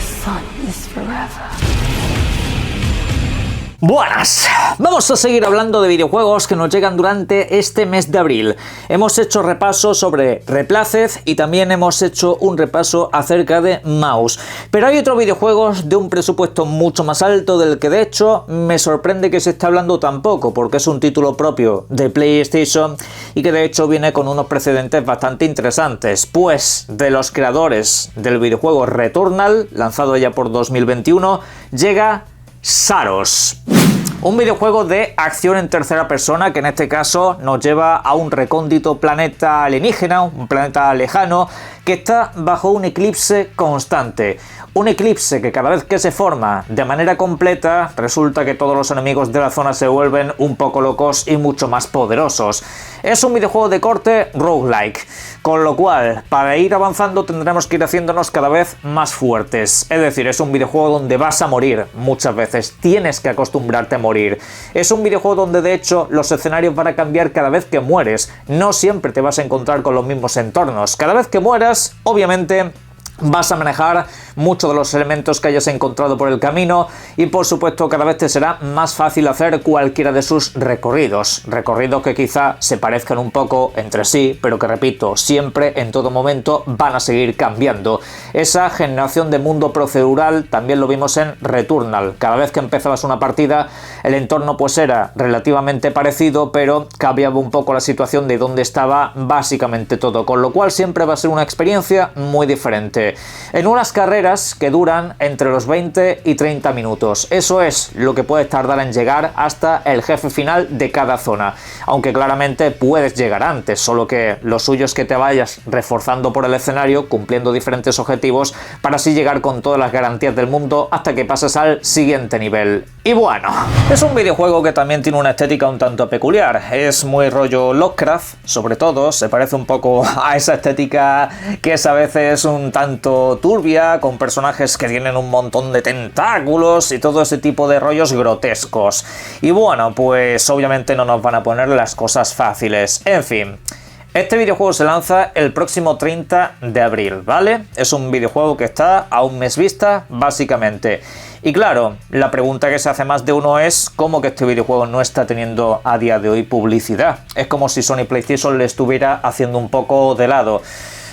sun is forever. Buenas, vamos a seguir hablando de videojuegos que nos llegan durante este mes de abril. Hemos hecho repaso sobre Replaced y también hemos hecho un repaso acerca de Maus. Pero hay otros videojuegos de un presupuesto mucho más alto del que de hecho me sorprende que se esté hablando tan poco, porque es un título propio de PlayStation y que de hecho viene con unos precedentes bastante interesantes, pues de los creadores del videojuego Returnal, lanzado ya por 2021, llega Saros. Un videojuego de acción en tercera persona que en este caso nos lleva a un recóndito planeta alienígena, un planeta lejano que está bajo un eclipse constante. Un eclipse que cada vez que se forma de manera completa resulta que todos los enemigos de la zona se vuelven un poco locos y mucho más poderosos. Es un videojuego de corte roguelike, con lo cual para ir avanzando tendremos que ir haciéndonos cada vez más fuertes. Es decir, es un videojuego donde vas a morir muchas veces, tienes que acostumbrarte a morir. Es un videojuego donde de hecho los escenarios van a cambiar cada vez que mueres, no siempre te vas a encontrar con los mismos entornos. Cada vez que mueras, obviamente vas a manejar muchos de los elementos que hayas encontrado por el camino y por supuesto cada vez te será más fácil hacer cualquiera de sus recorridos que quizá se parezcan un poco entre sí, pero que repito, siempre en todo momento van a seguir cambiando. Esa generación de mundo procedural también lo vimos en Returnal. Cada vez que empezabas una partida el entorno pues era relativamente parecido, pero cambiaba un poco la situación de dónde estaba básicamente todo, con lo cual siempre va a ser una experiencia muy diferente. En unas carreras que duran entre los 20 y 30 minutos. Eso es lo que puedes tardar en llegar hasta el jefe final de cada zona. Aunque claramente puedes llegar antes, solo que lo suyo es que te vayas reforzando por el escenario, cumpliendo diferentes objetivos, para así llegar con todas las garantías del mundo hasta que pases al siguiente nivel. Y bueno, es un videojuego que también tiene una estética un tanto peculiar. Es muy rollo Lovecraft, sobre todo, se parece un poco a esa estética que es a veces un tanto turbia, con personajes que tienen un montón de tentáculos y todo ese tipo de rollos grotescos. Y bueno, pues obviamente no nos van a poner las cosas fáciles. En fin, este videojuego se lanza el próximo 30 de abril, ¿vale? Es un videojuego que está a un mes vista, básicamente. Y claro, la pregunta que se hace más de uno es ¿cómo que este videojuego no está teniendo a día de hoy publicidad? Es como si Sony PlayStation le estuviera haciendo un poco de lado.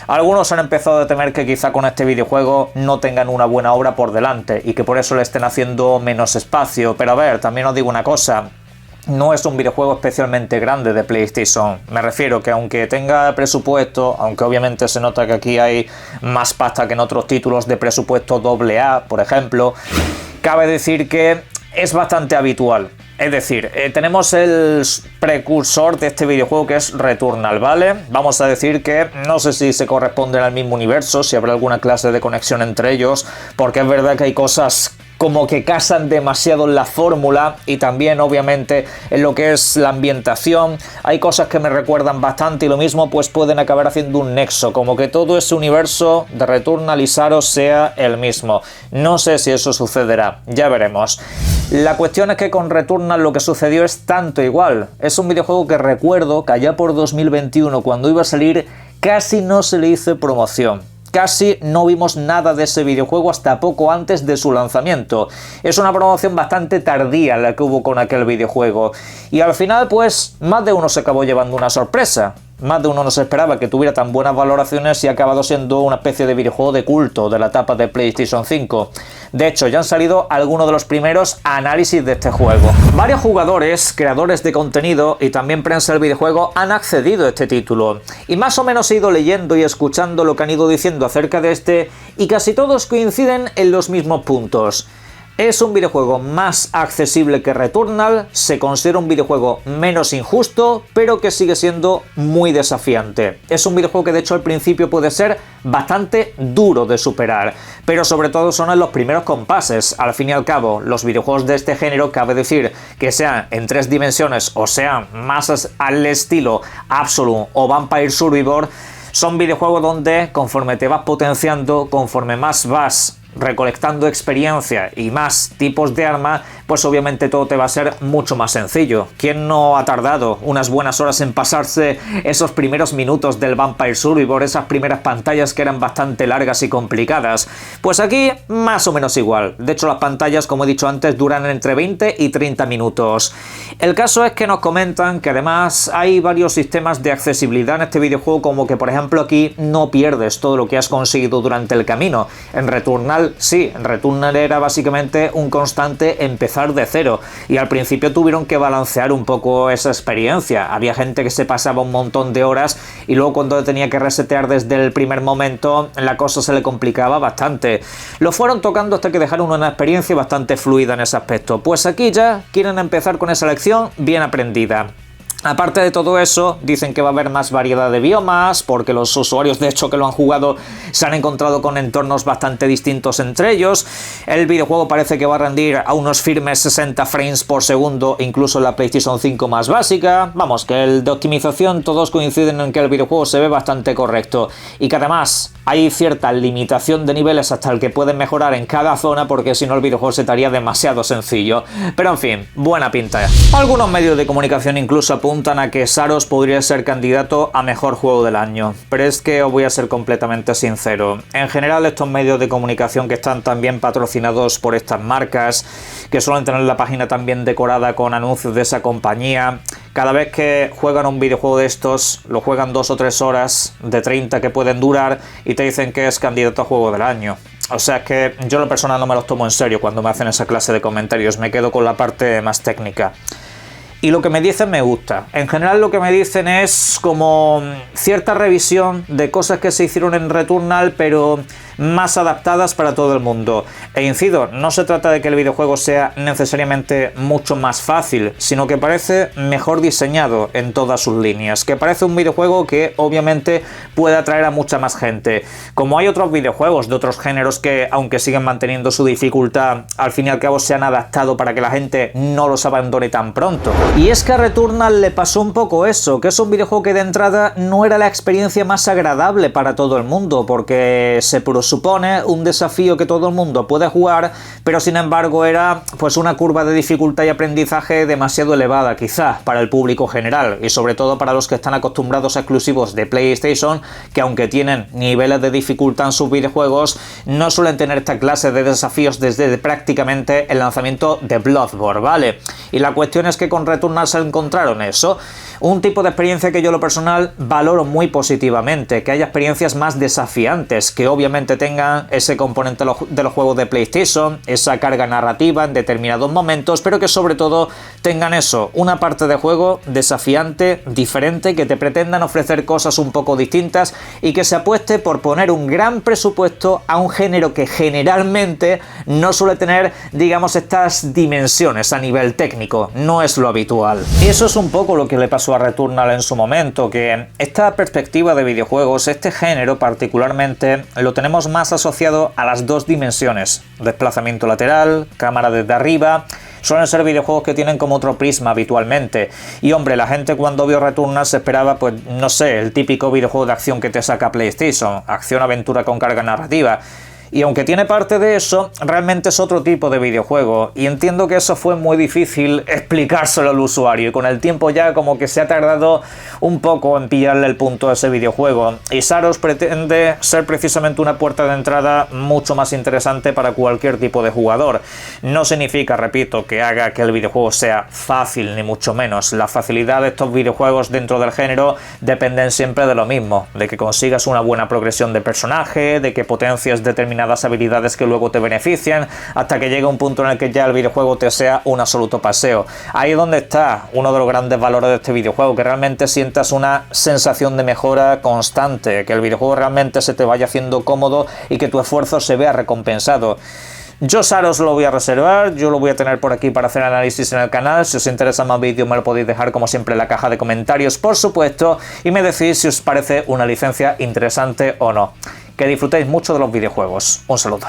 Algunos han empezado a temer que quizá con este videojuego no tengan una buena obra por delante y que por eso le estén haciendo menos espacio, pero a ver, también os digo una cosa. No es un videojuego especialmente grande de PlayStation. Me refiero que aunque tenga presupuesto, aunque obviamente se nota que aquí hay más pasta que en otros títulos de presupuesto AA, por ejemplo, cabe decir que es bastante habitual. Es decir, tenemos el precursor de este videojuego que es Returnal, ¿vale? Vamos a decir que no sé si se corresponden al mismo universo, si habrá alguna clase de conexión entre ellos, porque es verdad que hay cosas como que casan demasiado en la fórmula y también obviamente en lo que es la ambientación. Hay cosas que me recuerdan bastante y lo mismo pues pueden acabar haciendo un nexo, como que todo ese universo de Returnal y Saros sea el mismo. No sé si eso sucederá, ya veremos. La cuestión es que con Returnal lo que sucedió es tanto igual. Es un videojuego que recuerdo que allá por 2021, cuando iba a salir, casi no se le hizo promoción. Casi no vimos nada de ese videojuego hasta poco antes de su lanzamiento. Es una promoción bastante tardía la que hubo con aquel videojuego. Y al final, pues, más de uno se acabó llevando una sorpresa. Más de uno no se esperaba que tuviera tan buenas valoraciones y ha acabado siendo una especie de videojuego de culto de la etapa de PlayStation 5. De hecho, ya han salido algunos de los primeros análisis de este juego. Varios jugadores, creadores de contenido y también prensa del videojuego han accedido a este título. Y más o menos he ido leyendo y escuchando lo que han ido diciendo acerca de este y casi todos coinciden en los mismos puntos. Es un videojuego más accesible que Returnal, se considera un videojuego menos injusto, pero que sigue siendo muy desafiante. Es un videojuego que de hecho al principio puede ser bastante duro de superar, pero sobre todo son en los primeros compases. Al fin y al cabo, los videojuegos de este género, cabe decir que sean en 3 dimensiones o sean más al estilo Absolum o Vampire Survivor, son videojuegos donde conforme te vas potenciando, conforme más vas recolectando experiencia y más tipos de arma, pues obviamente todo te va a ser mucho más sencillo. ¿Quién no ha tardado unas buenas horas en pasarse esos primeros minutos del Vampire Survivor, esas primeras pantallas que eran bastante largas y complicadas? Pues aquí más o menos igual. De hecho, las pantallas, como he dicho antes, duran entre 20 y 30 minutos. El caso es que nos comentan que además hay varios sistemas de accesibilidad en este videojuego, como que por ejemplo aquí no pierdes todo lo que has conseguido durante el camino. En Returnal sí, en Returnal era básicamente un constante empezar de cero, y al principio tuvieron que balancear un poco esa experiencia. Había gente que se pasaba un montón de horas y luego cuando tenía que resetear desde el primer momento la cosa se le complicaba bastante. Lo fueron tocando hasta que dejaron una experiencia bastante fluida en ese aspecto. Pues aquí ya quieren empezar con esa lección bien aprendida. Aparte de todo eso, dicen que va a haber más variedad de biomas, porque los usuarios de hecho que lo han jugado se han encontrado con entornos bastante distintos entre ellos. El videojuego parece que va a rendir a unos firmes 60 frames por segundo, incluso en la PlayStation 5 más básica. Vamos, que el de optimización todos coinciden en que el videojuego se ve bastante correcto, y que además hay cierta limitación de niveles hasta el que pueden mejorar en cada zona, porque si no el videojuego se te haría demasiado sencillo. Pero en fin, buena pinta. Algunos medios de comunicación incluso apuntan a que Saros podría ser candidato a mejor juego del año, pero es que os voy a ser completamente sincero. En general, estos medios de comunicación que están también patrocinados por estas marcas, que suelen tener la página también decorada con anuncios de esa compañía, cada vez que juegan un videojuego de estos, lo juegan 2 o 3 horas de 30 que pueden durar y te dicen que es candidato a juego del año. O sea, es que yo en lo personal no me los tomo en serio cuando me hacen esa clase de comentarios, me quedo con la parte más técnica. Y lo que me dicen me gusta. En general lo que me dicen es como cierta revisión de cosas que se hicieron en Returnal, pero más adaptadas para todo el mundo. E incido, no se trata de que el videojuego sea necesariamente mucho más fácil, sino que parece mejor diseñado en todas sus líneas, que parece un videojuego que obviamente puede atraer a mucha más gente. Como hay otros videojuegos de otros géneros que, aunque siguen manteniendo su dificultad, al fin y al cabo se han adaptado para que la gente no los abandone tan pronto. Y es que a Returnal le pasó un poco eso, que es un videojuego que de entrada no era la experiencia más agradable para todo el mundo, porque se supone un desafío que todo el mundo puede jugar, pero sin embargo era pues una curva de dificultad y aprendizaje demasiado elevada quizás para el público general, y sobre todo para los que están acostumbrados a exclusivos de PlayStation, que aunque tienen niveles de dificultad en sus videojuegos, no suelen tener esta clase de desafíos desde prácticamente el lanzamiento de Bloodborne, ¿vale? Y la cuestión es que con Returnal se encontraron eso, un tipo de experiencia que yo lo personal valoro muy positivamente, que haya experiencias más desafiantes, que obviamente tengan ese componente de los juegos de PlayStation, esa carga narrativa en determinados momentos, pero que sobre todo tengan eso, una parte de juego desafiante, diferente, que te pretendan ofrecer cosas un poco distintas y que se apueste por poner un gran presupuesto a un género que generalmente no suele tener, digamos, estas dimensiones a nivel técnico, no es lo habitual. Y eso es un poco lo que le pasó a Returnal en su momento, que esta perspectiva de videojuegos, este género particularmente, lo tenemos más asociado a las dos dimensiones, desplazamiento lateral, cámara desde arriba. Suelen ser videojuegos que tienen como otro prisma habitualmente. Y hombre, la gente cuando vio Returnal se esperaba, pues no sé, el típico videojuego de acción que te saca PlayStation, acción-aventura con carga narrativa. Y aunque tiene parte de eso, realmente es otro tipo de videojuego, y entiendo que eso fue muy difícil explicárselo al usuario, y con el tiempo ya como que se ha tardado un poco en pillarle el punto a ese videojuego, y Saros pretende ser precisamente una puerta de entrada mucho más interesante para cualquier tipo de jugador. No significa, repito, que haga que el videojuego sea fácil, ni mucho menos. La facilidad de estos videojuegos dentro del género dependen siempre de lo mismo, de que consigas una buena progresión de personaje, de que potencies determinadas habilidades que luego te benefician, hasta que llegue un punto en el que ya el videojuego te sea un absoluto paseo. Ahí es donde está uno de los grandes valores de este videojuego, que realmente sientas una sensación de mejora constante, que el videojuego realmente se te vaya haciendo cómodo y que tu esfuerzo se vea recompensado. Yo Saros lo voy a reservar, yo lo voy a tener por aquí para hacer análisis en el canal. Si os interesa más vídeos me lo podéis dejar como siempre en la caja de comentarios, por supuesto, y me decís si os parece una licencia interesante o no. Que disfrutéis mucho de los videojuegos. Un saludo.